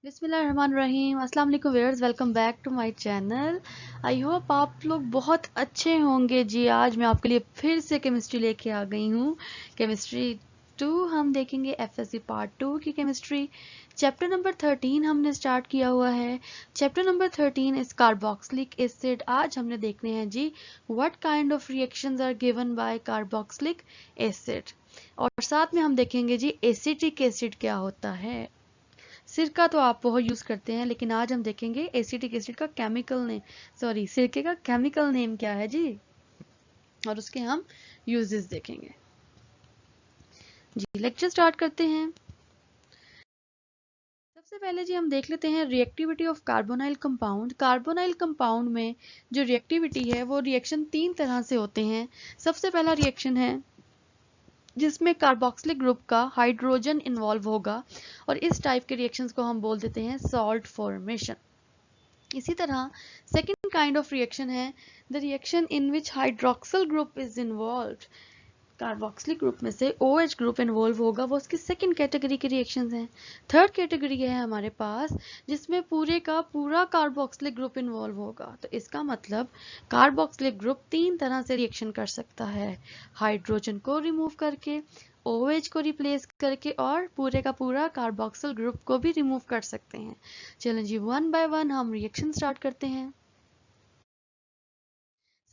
बिस्मिल्लाहिर्रहमानिर्रहीम। अस्सलाम वालेकुम viewers, welcome back to my channel. I hope आप लोग बहुत अच्छे होंगे जी। आज मैं आपके लिए फिर से केमिस्ट्री लेके आ गई हूँ। केमिस्ट्री 2 हम देखेंगे, एफएससी पार्ट 2 की केमिस्ट्री। चैप्टर नंबर 13 हमने स्टार्ट किया हुआ है। Chapter number 13 is carboxylic acid. आज हमने देखने हैं जी what kind of reactions are given by carboxylic acid, और साथ में हम देखेंगे जी एसिटिक एसिड क्या होता है। सिरका तो आप बहुत यूज करते हैं, लेकिन आज हम देखेंगे एसिटिक एसिड का केमिकल नेम, सॉरी सिरके का केमिकल नेम क्या है जी, और उसके हम यूजेस देखेंगे जी। लेक्चर स्टार्ट करते हैं। सबसे पहले जी हम देख लेते हैं reactivity of carbonyl compound. Carbonyl compound में जो रिएक्टिविटी है वो रिएक्शन 3 तरह से होते हैं। सबसे पहला रिएक्शन है जिसमें कार्बोक्सिलिक ग्रुप का हाइड्रोजन इन्वॉल्व होगा, और इस टाइप के रिएक्शंस को हम बोल देते हैं सॉल्ट फॉर्मेशन। इसी तरह सेकेंड काइंड ऑफ रिएक्शन है the reaction in which hydroxyl group is involved. Carboxylic group में से OH ग्रुप इन्वॉल्व होगा, वो उसकी सेकेंड कैटेगरी के रिएक्शंस हैं। थर्ड कैटेगरी है हमारे पास जिसमें पूरे का पूरा कार्बोक्सिलिक ग्रुप इन्वॉल्व होगा। तो इसका मतलब कार्बोक्सिलिक ग्रुप 3 तरह से रिएक्शन कर सकता है, हाइड्रोजन को रिमूव करके, OH को रिप्लेस करके, और पूरे का पूरा कार्बोक्सिल ग्रुप को भी रिमूव कर सकते हैं। चलें जी, वन बाय वन हम रिएक्शन स्टार्ट करते हैं।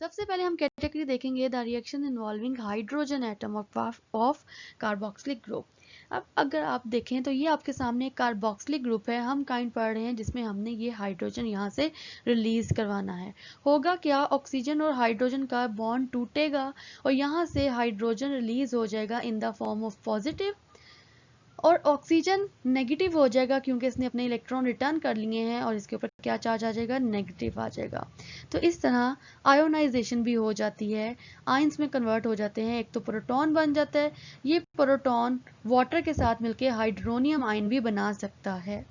सबसे पहले हम कैटेगरी देखेंगे the reaction involving hydrogen atom of carboxylic group. अब अगर आप देखें तो ये आपके सामने एक कार्बोक्सिलिक ग्रुप है, हम काइंड पढ़ रहे हैं जिसमें हमने ये हाइड्रोजन यहाँ से रिलीज करवाना है। होगा क्या, ऑक्सीजन और हाइड्रोजन का बॉन्ड टूटेगा और यहाँ से हाइड्रोजन रिलीज हो जाएगा in the form of positive, और ऑक्सीजन नेगेटिव हो जाएगा क्योंकि इसने अपने इलेक्ट्रॉन रिटर्न कर लिए हैं, और इसके ऊपर क्या चार्ज आ जाएगा, नेगेटिव आ जाएगा। तो इस तरह आयोनाइजेशन भी हो जाती है, आयंस में कन्वर्ट हो जाते हैं। एक तो प्रोटॉन बन जाता है, ये प्रोटॉन वाटर के साथ मिलकर हाइड्रोनियम आयन भी बना सकता है।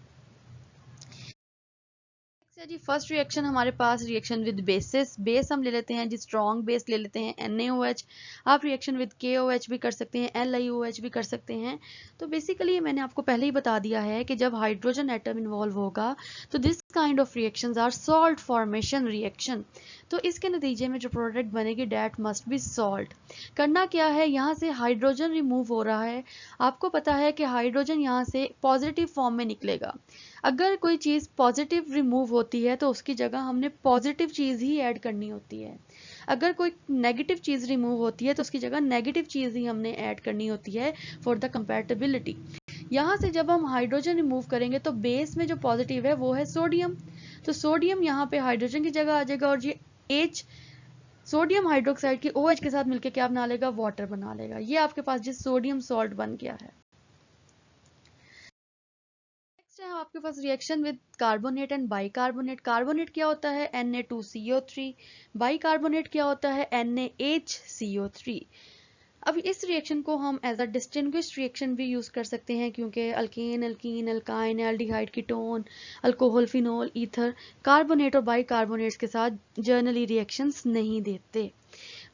जी फर्स्ट रिएक्शन हमारे पास रिएक्शन विद बेसिस। बेस हम ले लेते हैं जी, स्ट्रॉन्ग बेस ले लेते हैं NaOH। आप रिएक्शन विद KOH भी कर सकते हैं, LiOH भी कर सकते हैं। तो बेसिकली मैंने आपको पहले ही बता दिया है कि जब हाइड्रोजन एटम इन्वॉल्व होगा तो this kind of reactions are salt formation reaction. तो इसके नतीजे में जो प्रोडक्ट बनेगी डेट मस्ट बी सॉल्ट। करना क्या है, यहाँ से हाइड्रोजन रिमूव हो रहा है। आपको पता है कि हाइड्रोजन यहाँ से पॉजिटिव फॉर्म में निकलेगा। अगर कोई चीज़ पॉजिटिव रिमूव होती है तो उसकी जगह हमने पॉजिटिव चीज़ ही ऐड करनी होती है। अगर कोई नेगेटिव चीज़ रिमूव होती है तो उसकी जगह नेगेटिव चीज़ ही हमने ऐड करनी होती है फॉर द कंपैटिबिलिटी। यहाँ से जब हम हाइड्रोजन रिमूव करेंगे तो बेस में जो पॉजिटिव है वो है सोडियम। तो सोडियम यहाँ पे हाइड्रोजन की जगह आ जाएगा, और ये H सोडियम हाइड्रोक्साइड की OH के साथ मिलकर क्या बना लेगा, वाटर बना लेगा। ये आपके पास जिस सोडियम सॉल्ट बन गया है। नेक्स्ट है आपके पास reaction with carbonate and bicarbonate. Carbonate क्या होता है, Na2CO3। बाइकार्बोनेट क्या होता है, NaHCO3। अब इस रिएक्शन को हम एज अ डिस्टिंग्विश्ड रिएक्शन भी यूज कर सकते हैं, क्योंकि alkane, alkyne, alkyne, aldehyde, ketone, alcohol, phenol, ether carbonate और बाइकार्बोनेट्स के साथ जर्नली रिएक्शंस नहीं देते।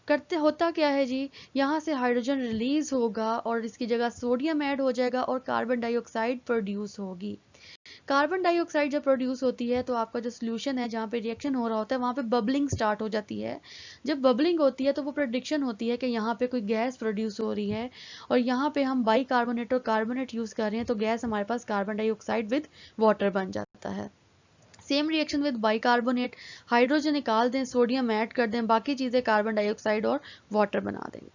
करते होता क्या है जी, यहाँ से हाइड्रोजन रिलीज होगा और इसकी जगह सोडियम ऐड हो जाएगा और कार्बन डाइऑक्साइड प्रोड्यूस होगी। कार्बन डाइऑक्साइड जब प्रोड्यूस होती है तो आपका जो सोल्यूशन है जहाँ पे रिएक्शन हो रहा होता है वहाँ पे बबलिंग स्टार्ट हो जाती है। जब बबलिंग होती है तो वो प्रेडिक्शन होती है कि यहाँ पे कोई गैस प्रोड्यूस हो रही है, और यहाँ पे हम बाई कार्बोनेट और कार्बोनेट यूज कर रहे हैं तो गैस हमारे पास कार्बन डाइऑक्साइड विद वाटर बन जाता है। Same reaction with bicarbonate, hydrogen निकाल दें, सोडियम ऐड कर दें, बाकी चीजें कार्बन डाइऑक्साइड और वाटर बना देंगे।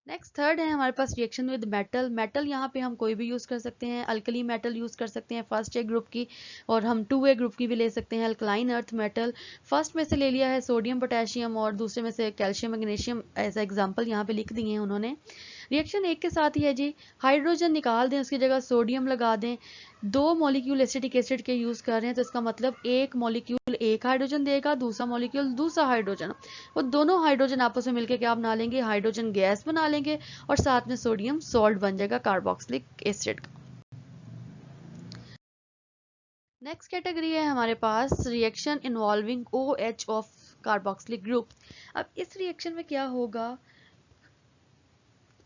नेक्स्ट थर्ड है हमारे पास रिएक्शन विद मेटल। मेटल यहाँ पे हम कोई भी यूज कर सकते हैं, अल्कली मेटल यूज कर सकते हैं फर्स्ट ए ग्रुप की, और हम 2A ग्रुप की भी ले सकते हैं, अल्कलाइन अर्थ मेटल। फर्स्ट में से ले लिया है सोडियम पोटेशियम, और दूसरे में से कैल्शियम मैग्नीशियम एज एग्जांपल यहाँ पे लिख दिए हैं उन्होंने। रिएक्शन एक के साथ ही है जी, हाइड्रोजन निकाल दें, उसकी जगह सोडियम लगा दें। 2 मॉलिक्यूल एसिटिक एसिड के यूज कर रहे हैं तो इसका मतलब एक मॉलिक्यूल एक हाइड्रोजन देगा, दूसरा मॉलिक्यूल दूसरा हाइड्रोजन। वो दोनों हाइड्रोजन आपस में मिलकर क्या बना लेंगे, हाइड्रोजन गैस बना लेंगे, और साथ में सोडियम सॉल्ट बन जाएगा कार्बोक्सिलिक एसिड का। नेक्स्ट कैटेगरी है हमारे पास reaction involving OH of carboxylic group. अब इस रिएक्शन में क्या होगा,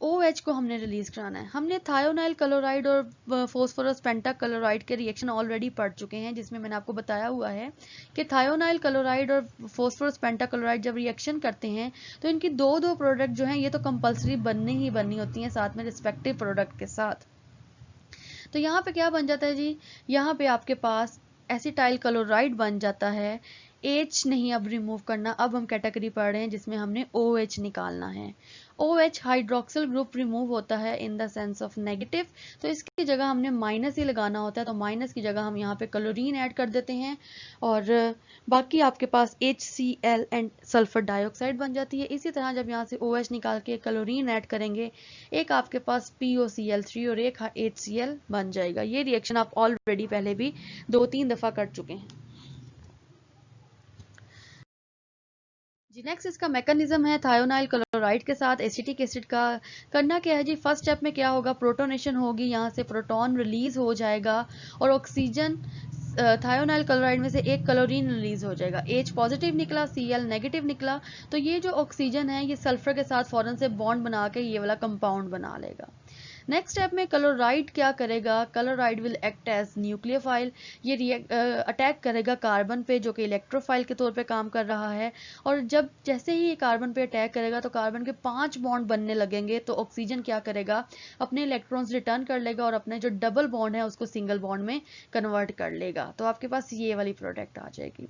OH को हमने रिलीज कराना है। हमने थायोनाइल क्लोराइड और फोस्फोरस पेंटाक्लोराइड के रिएक्शन ऑलरेडी पढ़ चुके हैं, जिसमें मैंने आपको बताया हुआ है कि थायोनाइल क्लोराइड और फोस्फोरस पेंटाक्लोराइड जब रिएक्शन करते हैं तो इनकी दो प्रोडक्ट जो हैं ये तो कंपलसरी बननी ही बननी होती हैं साथ में रिस्पेक्टिव प्रोडक्ट के साथ। तो यहाँ पे क्या बन जाता है जी, यहाँ पे आपके पास एसिटाइल क्लोराइड बन जाता है। H नहीं अब रिमूव करना, अब हम कैटेगरी पढ़ रहे हैं जिसमें हमने OH निकालना है। OH हाइड्रोक्सिल ग्रुप रिमूव होता है in the sense of negative, तो इसकी जगह हमने माइनस ही लगाना होता है, तो माइनस की जगह हम यहाँ पे क्लोरीन ऐड कर देते हैं और बाकी आपके पास HCl एंड सल्फर डाइऑक्साइड बन जाती है। इसी तरह जब यहाँ से OH निकाल के क्लोरीन ऐड करेंगे, एक आपके पास POCl3 और एक HCl बन जाएगा। ये रिएक्शन आप ऑलरेडी पहले भी 2-3 दफा कर चुके हैं जी। नेक्स्ट इसका मैकेनिज्म है थायोनाइल क्लोराइड के साथ एसिटिक एसिड का। करना क्या है जी, फर्स्ट स्टेप में क्या होगा, प्रोटोनेशन होगी, यहाँ से प्रोटॉन रिलीज हो जाएगा और ऑक्सीजन थायोनाइल क्लोराइड में से एक क्लोरीन रिलीज हो जाएगा। H पॉजिटिव निकला, Cl नेगेटिव निकला, तो ये जो ऑक्सीजन है ये सल्फर के साथ फौरन से बॉन्ड बना के ये वाला कंपाउंड बना लेगा। नेक्स्ट स्टेप में क्लोराइड क्या करेगा, chloride will act as nucleophile. ये अटैक करेगा कार्बन पे जो कि इलेक्ट्रोफाइल के तौर पे काम कर रहा है, और जब जैसे ही ये कार्बन पे अटैक करेगा तो कार्बन के 5 बॉन्ड बनने लगेंगे, तो ऑक्सीजन क्या करेगा, अपने इलेक्ट्रॉन्स रिटर्न कर लेगा और अपने जो डबल बॉन्ड है उसको सिंगल बॉन्ड में कन्वर्ट कर लेगा, तो आपके पास ये वाली प्रोडक्ट आ जाएगी।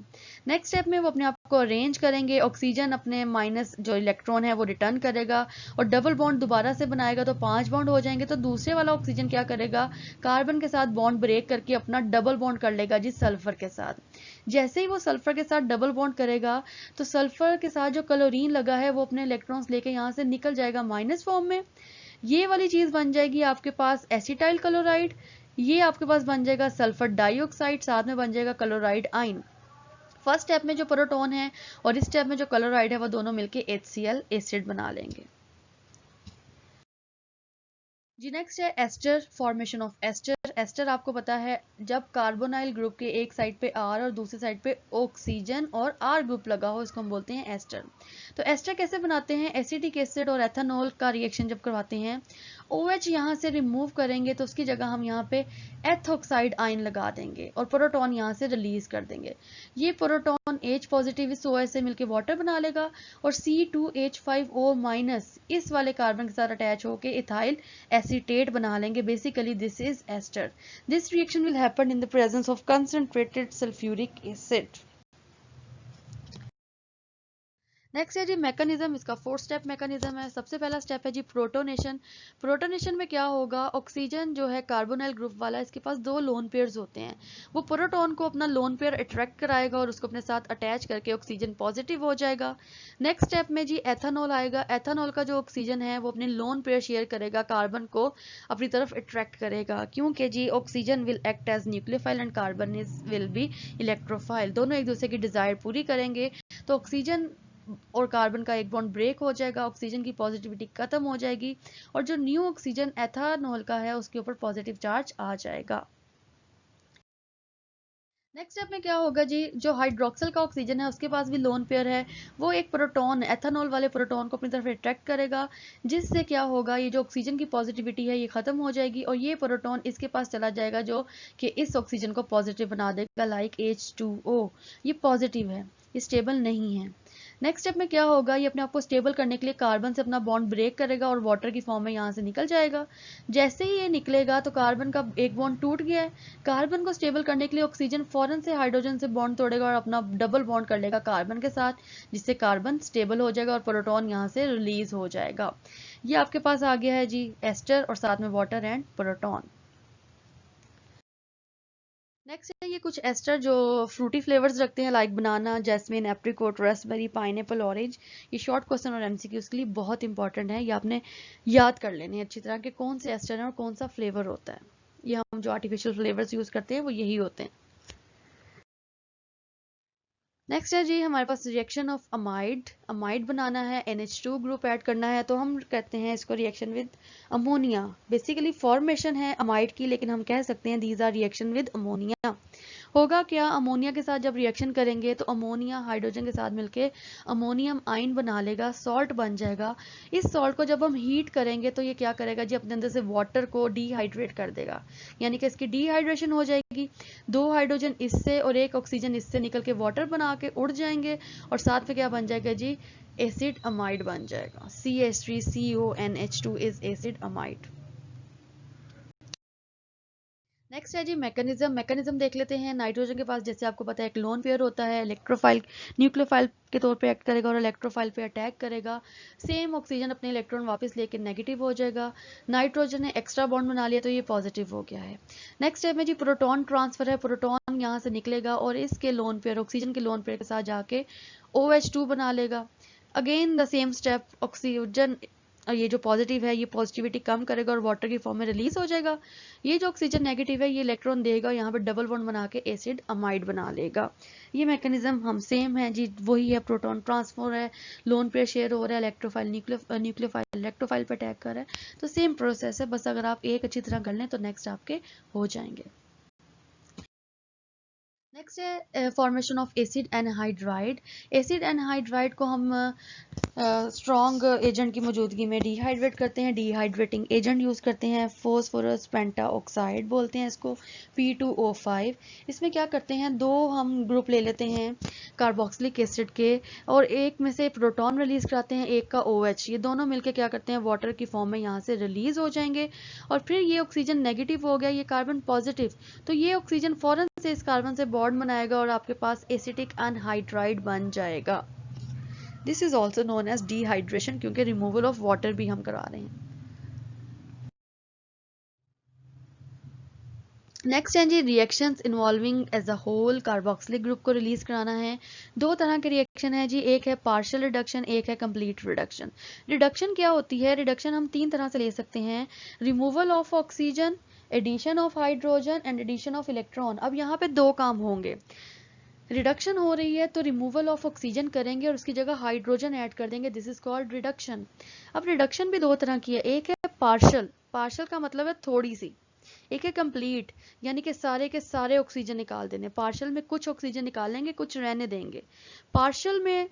नेक्स्ट स्टेप में वो अपने आप को अरेंज करेंगे, ऑक्सीजन अपने माइनस जो इलेक्ट्रॉन है वो रिटर्न करेगा और डबल बॉन्ड दोबारा से बनाएगा, तो 5 बॉन्ड हो जाएंगे। तो दूसरे वाला ऑक्सीजन क्या करेगा, कार्बन के साथ बॉन्ड ब्रेक करके अपना डबल बॉन्ड कर लेगा जी सल्फर के साथ। जैसे ही वो सल्फर के साथ डबल बॉन्ड करेगा तो सल्फर के साथ जो क्लोरीन लगा है वो अपने इलेक्ट्रॉन्स लेके यहाँ से निकल जाएगा माइनस फॉर्म में। ये वाली चीज बन जाएगी आपके पास एसिटाइल क्लोराइड, ये आपके पास बन जाएगा सल्फर डाइऑक्साइड, साथ में बन जाएगा क्लोराइड आइन। फर्स्ट स्टेप में जो प्रोटॉन है और इस स्टेप में जो क्लोराइड है वो दोनों मिलके HCl एसिड बना लेंगे जी। नेक्स्ट है ester, formation of ester. Ester आपको पता है जब कार्बोनाइल ग्रुप के एक साइड पे R और दूसरी साइड पे ऑक्सीजन और R ग्रुप लगा हो, इसको हम बोलते हैं एस्टर। तो एस्टर कैसे बनाते हैं, एसिटिक एसिड और एथेनॉल का रिएक्शन जब करवाते हैं, OH यहाँ से रिमूव करेंगे तो उसकी जगह हम यहाँ पे एथोक्साइड आयन लगा देंगे और प्रोटॉन यहाँ से रिलीज कर देंगे। ये प्रोटॉन H पॉजिटिव इस OH से मिलकर वाटर बना लेगा और C2H5O माइनस इस वाले कार्बन के साथ अटैच होकर इथाइल एसीटेट बना लेंगे। Basically this is ester. This reaction will happen in the presence of concentrated sulphuric acid. Next है जी मैकेनिज्म, इसका 4 स्टेप मैकेनिज्म है। सबसे पहला स्टेप है जी प्रोटोनेशन। प्रोटोनेशन में क्या होगा, ऑक्सीजन जो है कार्बोनाइल ग्रुप वाला, इसके पास 2 लोन पेयर्स होते हैं, वो प्रोटॉन को अपना लोन पेयर अट्रैक्ट कराएगा और उसको अपने साथ अटैच करके ऑक्सीजन पॉजिटिव हो जाएगा। नेक्स्ट स्टेप में जी एथेनॉल आएगा। एथेनॉल का जो ऑक्सीजन है वो अपने लोन पेयर शेयर करेगा, कार्बन को अपनी तरफ अट्रैक्ट करेगा, क्योंकि जी oxygen will act as nucleophile and carbon will be electrophile. दोनों एक दूसरे की डिजायर पूरी करेंगे, तो ऑक्सीजन और कार्बन का एक बॉन्ड ब्रेक हो जाएगा, ऑक्सीजन की पॉजिटिविटी खत्म हो जाएगी और जो न्यू ऑक्सीजन एथेनॉल का है उसके ऊपर पॉजिटिव चार्ज आ जाएगा। नेक्स्ट स्टेप में क्या होगा जी, जो हाइड्रोक्सिल का ऑक्सीजन है उसके पास भी लोन पेयर है, वो एक प्रोटॉन एथेनॉल वाले प्रोटॉन को अपनी तरफ अट्रैक्ट करेगा, जिससे क्या होगा, ये जो ऑक्सीजन की पॉजिटिविटी है ये खत्म हो जाएगी और ये प्रोटॉन इसके पास चला जाएगा जो कि इस ऑक्सीजन को पॉजिटिव बना देगा, लाइक H2O। ये पॉजिटिव है, ये स्टेबल नहीं है। नेक्स्ट स्टेप में क्या होगा, ये अपने आप को स्टेबल करने के लिए कार्बन से अपना बॉन्ड ब्रेक करेगा और वाटर की फॉर्म में यहाँ से निकल जाएगा। जैसे ही ये निकलेगा तो कार्बन का एक बॉन्ड टूट गया है, कार्बन को स्टेबल करने के लिए ऑक्सीजन फौरन से हाइड्रोजन से बॉन्ड तोड़ेगा और अपना डबल बॉन्ड कर लेगा कार्बन के साथ, जिससे कार्बन स्टेबल हो जाएगा और प्रोटॉन यहाँ से रिलीज हो जाएगा। ये आपके पास आ गया है जी एस्टर और साथ में वाटर एंड प्रोटॉन। नेक्स्ट है ये कुछ एस्टर जो फ्रूटी फ्लेवर्स रखते हैं, like banana, jasmine, apricot, raspberry, pineapple, orange. ये शॉर्ट क्वेश्चन और MCQ के लिए बहुत इंपॉर्टेंट है, ये आपने याद कर लेने अच्छी तरह के कौन से एस्टर हैं और कौन सा फ्लेवर होता है। ये हम जो आर्टिफिशियल फ्लेवर्स यूज करते हैं वो यही होते हैं। नेक्स्ट है जी हमारे पास रिएक्शन ऑफ अमाइड। अमाइड बनाना है, NH2 ग्रुप ऐड करना है, तो हम कहते हैं इसको reaction with ammonia. Basically formation है अमाइड की, लेकिन हम कह सकते हैं these are reaction with ammonia. होगा क्या, अमोनिया के साथ जब रिएक्शन करेंगे तो अमोनिया हाइड्रोजन के साथ मिलके अमोनियम आयन बना लेगा, सॉल्ट बन जाएगा। इस सॉल्ट को जब हम हीट करेंगे तो ये क्या करेगा जी, अपने अंदर से वाटर को डिहाइड्रेट कर देगा, यानी कि इसकी डिहाइड्रेशन हो जाएगी। 2 हाइड्रोजन इससे और 1 ऑक्सीजन इससे निकल के वाटर बना के उड़ जाएंगे और साथ में क्या बन जाएगा जी, एसिड अमाइड बन जाएगा। CH3CONH2 is acid amide. Next है जी मैकेनिज्म देख लेते हैं। नाइट्रोजन के पास जैसे आपको पता है एक लोन पेयर होता है, इलेक्ट्रोफाइल न्यूक्लियोफाइल के तौर पे एक्ट करेगा और इलेक्ट्रोफाइल पे अटैक करेगा। सेम ऑक्सीजन अपने इलेक्ट्रॉन वापस लेके नेगेटिव हो जाएगा। नाइट्रोजन ने एक्स्ट्रा बॉन्ड बना लिया तो ये पॉजिटिव हो गया है। नेक्स्ट स्टेप में जी प्रोटॉन ट्रांसफर है। प्रोटॉन यहाँ से निकलेगा और इसके लोन पेयर ऑक्सीजन के लोन पेयर के साथ जाके OH2 बना लेगा। Again the same step, oxygen ये जो पॉजिटिव है ये पॉजिटिविटी कम करेगा और वाटर की फॉर्म में रिलीज हो जाएगा। ये जो ऑक्सीजन नेगेटिव है ये इलेक्ट्रॉन देगा, यहाँ पे डबल बॉन्ड बना के एसिड अमाइड बना लेगा। ये मैकेनिज्म हम सेम है जी, वही है, प्रोटॉन ट्रांसफर है, लोन पेयर शेयर हो रहा है, इलेक्ट्रोफाइल न्यूक्लियोफाइल इलेक्ट्रोफाइल पे अटैक कर रहा है। तो सेम प्रोसेस है, बस अगर आप एक अच्छी तरह कर लें तो नेक्स्ट आपके हो जाएंगे। नेक्स्ट है formation of acid anhydride. Acid anhydride को हम स्ट्रॉन्ग एजेंट की मौजूदगी में डिहाइड्रेट करते हैं, डिहाइड्रेटिंग एजेंट यूज करते हैं, फोस्फोरस पेंटाऑक्साइड बोलते हैं इसको, P2O5। इसमें क्या करते हैं, 2 हम ग्रुप ले लेते हैं कार्बोक्सिलिक एसिड के और एक में से प्रोटॉन रिलीज कराते हैं, एक का OH। ये दोनों मिलकर क्या करते हैं, वाटर की फॉर्म में यहाँ से रिलीज हो जाएंगे और फिर ये ऑक्सीजन नेगेटिव हो गया, ये कार्बन पॉजिटिव, तो ये ऑक्सीजन फौरन से इस कार्बन से बॉन्ड बनाएगा और आपके पास एसिटिक एनहाइड्राइड बन जाएगा। This is also known as dehydration, क्योंकि रिमूवल ऑफ वाटर भी हम करा रहे हैं। नेक्स्ट है जी reactions involving as a whole carboxylic group को रिलीज कराना है। 2 तरह के रिएक्शन है जी, एक है पार्शियल रिडक्शन, एक है कंप्लीट रिडक्शन। रिडक्शन क्या होती है, रिडक्शन हम 3 तरह से ले सकते हैं, removal of oxygen, addition of hydrogen and addition of electron. अब यहाँ पे 2 काम होंगे, रिडक्शन हो रही है तो रिमूवल ऑफ ऑक्सीजन करेंगे और उसकी जगह हाइड्रोजन ऐड कर देंगे, दिस इज कॉल्ड रिडक्शन। अब रिडक्शन भी 2 तरह की है, एक है पार्शियल, पार्शियल का मतलब है थोड़ी सी, एक है कंप्लीट, यानी कि सारे के सारे ऑक्सीजन निकाल देने। पार्शियल में कुछ ऑक्सीजन निकालेंगे, कुछ रहने देंगे। पार्शियल में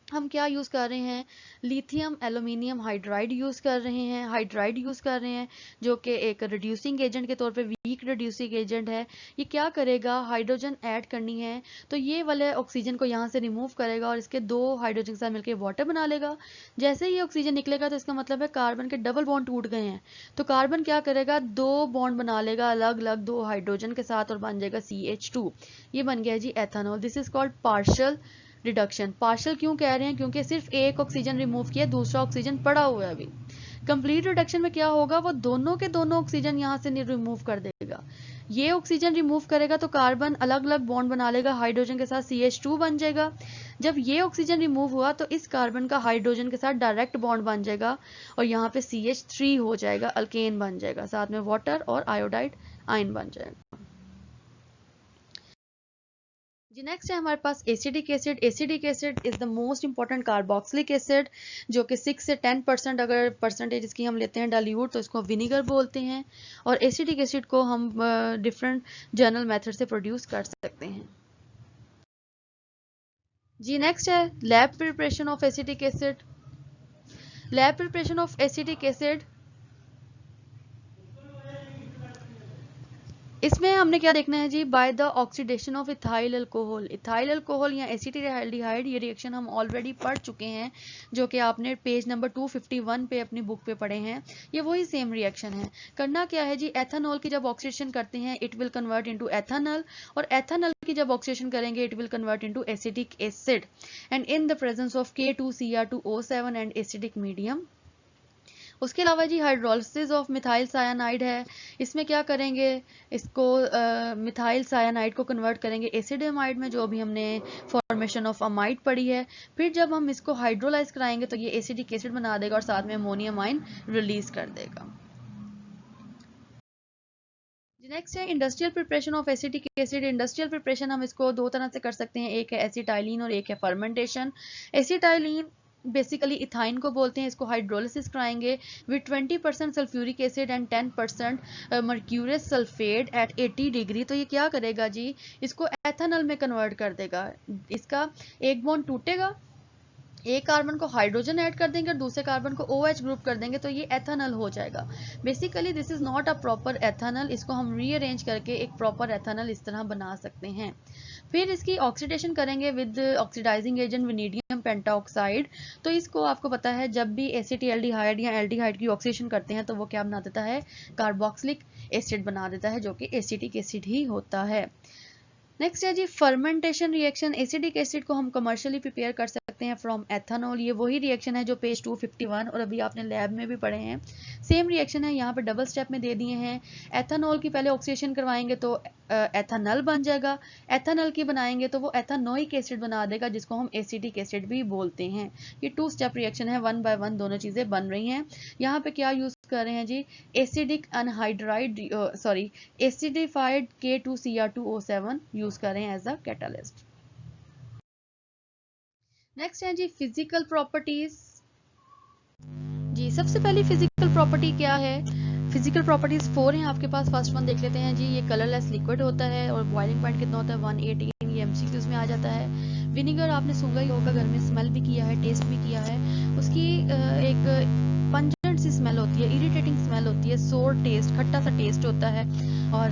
हम क्या यूज कर रहे हैं, लिथियम एल्यूमिनियम हाइड्राइड यूज कर रहे हैं, हाइड्राइड यूज कर रहे हैं, जो कि एक रिड्यूसिंग एजेंट के तौर पे वीक रिड्यूसिंग एजेंट है। ये क्या करेगा, हाइड्रोजन ऐड करनी है तो ये वाले ऑक्सीजन को यहाँ से रिमूव करेगा और इसके 2 हाइड्रोजन के साथ मिलकर वाटर बना लेगा। जैसे ही ऑक्सीजन निकलेगा तो इसका मतलब है कार्बन के डबल बॉन्ड टूट गए हैं, तो कार्बन क्या करेगा, 2 बॉन्ड बना लेगा अलग अलग 2 हाइड्रोजन के साथ और बन जाएगा CH2। ये बन गया जी ethanol. This is called partial reduction. Partial क्यों कह रहे हैं, क्योंकि सिर्फ एक ऑक्सीजन रिमूव किया, दूसरा ऑक्सीजन पड़ा हुआ है अभी। कंप्लीट रिडक्शन में क्या होगा, वो दोनों के दोनों ऑक्सीजन यहाँ से रिमूव कर देगा। ये ऑक्सीजन रिमूव करेगा तो कार्बन अलग अलग बॉन्ड बना लेगा, हाइड्रोजन के साथ CH2 बन जाएगा। जब ये ऑक्सीजन रिमूव हुआ तो इस कार्बन का हाइड्रोजन के साथ डायरेक्ट बॉन्ड बन जाएगा और यहाँ पे CH3 हो जाएगा, अल्केन बन जाएगा, साथ में वाटर और आयोडाइड आयन बन जाएगा। जी नेक्स्ट है हमारे पास acidic acid. Acidic acid is the most important carboxylic acid, जो कि 6 से 10% अगर परसेंटेज इसकी हम लेते हैं डाइल्यूट तो इसको विनीगर बोलते हैं। और एसिडिक एसिड को हम डिफरेंट जर्नल मेथड से प्रोड्यूस कर सकते हैं। जी नेक्स्ट है lab preparation of acidic acid. Lab preparation of acidic acid, इसमें हमने क्या देखना है जी, by the oxidation of ethyl alcohol. Ethyl alcohol या एसिटिल्डिहाइड, ये रिएक्शन हम ऑलरेडी पढ़ चुके हैं, जो कि आपने पेज नंबर 251 पे अपनी बुक पे पढ़े हैं। ये वही सेम रिएक्शन है। करना क्या है जी, एथेनॉल की जब ऑक्सीडेशन करते हैं it will convert into ethanol, और एथेनॉल की जब ऑक्सीडेशन करेंगे it will convert into acidic acid and in the presence of K2Cr2O7 and acidic medium. उसके अलावा जी हाइड्रोलिसिस ऑफ मिथाइल सायानाइड है। इसमें क्या करेंगे, इसको मिथाइल सायानाइड को कन्वर्ट करेंगे एसिड एमाइड में, जो अभी हमने फॉर्मेशन ऑफ अमाइड पढ़ी है। फिर जब हम इसको हाइड्रोलाइज कराएंगे तो ये एसिडिक एसिड बना देगा और साथ में अमोनियम आयन रिलीज कर देगा। नेक्स्ट है industrial preparation of acetic acid. Industrial preparation हम इसको 2 तरह से कर सकते हैं, एक है एसिटाइलिन और एक है फर्मेंटेशन। एसिटाइलिन बेसिकली इथाइन को बोलते हैं, इसको हाइड्रोलिसिस कराएंगे with 20% sulphuric acid and 10% mercurious sulphate at 80 degree. तो ये क्या करेगा जी, इसको एथेनॉल में कन्वर्ट कर देगा। इसका एक बॉन्ड टूटेगा, एक कार्बन को हाइड्रोजन ऐड कर देंगे और दूसरे कार्बन को OH ग्रुप कर देंगे तो ये एथेनॉल हो जाएगा। Basically this is not a proper ethanol, इसको हम रीअरेंज करके एक प्रॉपर एथेनॉल इस तरह बना सकते हैं। फिर इसकी ऑक्सीडेशन करेंगे with oxidising agent vanadium pentoxide. तो इसको आपको पता है जब भी एसिटिल्डिहाइड या एल्डिहाइड की ऑक्सीडेशन करते हैं तो वो क्या बना देता है, कार्बोक्सिलिक एसिड बना देता है, जो कि एसिटिक एसिड ही होता है। नेक्स्ट है जी फर्मेंटेशन रिएक्शन। एसिडिक एसिड को हम कमर्शियली प्रिपेयर कर सकते हैं फ्रॉम एथेनॉल। ये वही रिएक्शन है जो पेज 251 और अभी आपने लैब में भी पढ़े हैं। सेम रिएक्शन है, यहाँ पे डबल स्टेप में दे दिए हैं। एथेनॉल की पहले ऑक्सीडेशन करवाएंगे तो एथेनॉल बन जाएगा, एथेनॉल की बनाएंगे तो वो एथेनोइक एसिड बना देगा, जिसको हम एसिडिक एसिड भी बोलते हैं। ये 2 स्टेप रिएक्शन है, 1 बाय 1 दोनों चीजें बन रही हैं। यहाँ पे क्या यूज कर रहे हैं जी, acidic anhydride sorry acidified K2Cr2O7 use कर रहे हैं एज अ कैटालिस्ट। नेक्स्ट है जी फिजिकल प्रॉपर्टीज। जी सबसे पहली फिजिकल प्रॉपर्टी क्या है, फिजिकल प्रॉपर्टीज 4 हैं आपके पास। फर्स्ट वन देख लेते हैं जी, ये कलरलेस लिक्विड होता है और बॉइलिंग पॉइंट कितना होता है 118, ये एमसीक्यूज में आ जाता है। विनेगर आपने सूंघा ही होगा, घर में स्मेल भी किया है, टेस्ट भी किया है, उसकी एक पंजेंट सी स्मेल होती है, इरिटेटिंग स्मेल होती है, सोर टेस्ट, खट्टा सा टेस्ट होता है। और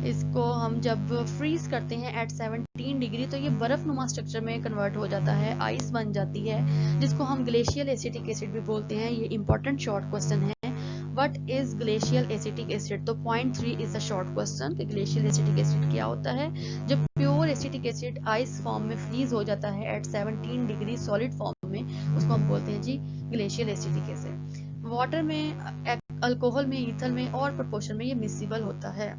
इसको हम जब फ्रीज करते हैं एट 17 डिग्री तो ये बर्फनुमा स्ट्रक्चर में कन्वर्ट हो जाता है, आइस बन जाती है, जिसको हम ग्लेशियल एसिटिक एसिड भी बोलते हैं। ये इंपॉर्टेंट शॉर्ट क्वेश्चन है, what is glacial acetic acid. तो point 3 is a short question कि ग्लेशियल एसिटिक एसिड क्या होता है। जब pure acetic acid ice form में फ्रीज हो जाता है एट 17 डिग्री सॉलिड फॉर्म में, उसको हम बोलते हैं जी ग्लेशियल एसिटिक एसिड। वाटर में, अल्कोहल में, ईथर में और प्रोपोर्शन में ये मिसिबल होता है।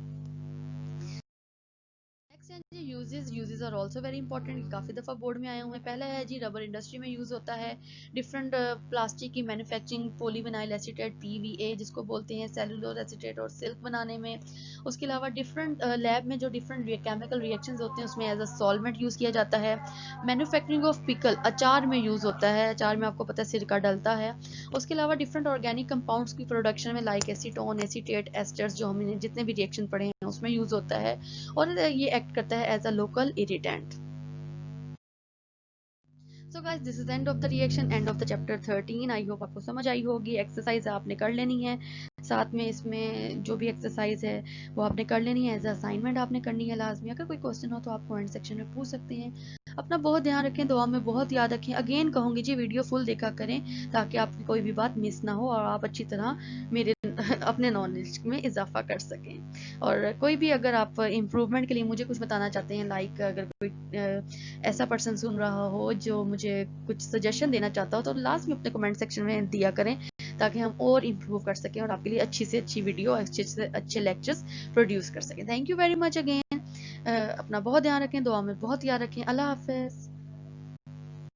Uses are also very important, काफी दफा बोर्ड में आए हुए हैं। पहला है जी रबर इंडस्ट्री में यूज होता है, डिफरेंट प्लास्टिक की मैन्युफैक्चरिंग, पॉलीविनाइल एसीटेट PVA जिसको बोलते हैं, सेलुलोज एसीटेट और सिल्क बनाने में। उसके अलावा डिफरेंट लैब में जो डिफरेंट केमिकल रिएक्शंस होते हैं उसमें एज अ सॉल्वेंट यूज किया जाता है। मैन्युफैक्चरिंग ऑफ पिकल, अचार में यूज होता है, अचार में आपको पता है सिरका डलता है। उसके अलावा डिफरेंट ऑर्गेनिक कंपाउंड्स की प्रोडक्शन में लाइक एसीटोन, एसीटेट, एस्टर्स, जो हमने जितने भी रिएक्शन पढ़े हैं उसमें यूज होता है और ये एक्ट करता है as a local irritant. So guys this is end of the reaction, end of the chapter 13। I hope आपको समझ आई होगी। एक्सरसाइज आपने कर लेनी है, साथ में इसमें जो भी एक्सरसाइज है वो आपने कर लेनी है, एज असाइनमेंट आपने करनी है लाजमी। अगर कोई क्वेश्चन हो तो आप कमेंट सेक्शन में पूछ सकते हैं। अपना बहुत ध्यान रखें, दुआ में बहुत याद रखें। अगेन कहूंगी जी वीडियो फुल देखा करें ताकि आपकी कोई भी बात मिस ना हो और आप अच्छी तरह मेरे अपने नॉलेज में इजाफा कर सकें। और कोई भी अगर आप इम्प्रूवमेंट के लिए मुझे कुछ बताना चाहते हैं, लाइक अगर कोई ऐसा पर्सन सुन रहा हो जो मुझे कुछ सजेशन देना चाहता हो तो लास्ट में अपने कमेंट सेक्शन में दिया करें ताकि हम और इम्प्रूव कर सकें और आपके लिए अच्छी से अच्छी वीडियो, अच्छे से अच्छे लेक्चर्स प्रोड्यूस कर सकें। Thank you very much again. अपना बहुत ध्यान रखें, दुआ में बहुत याद रखें। अल्लाह हाफिज।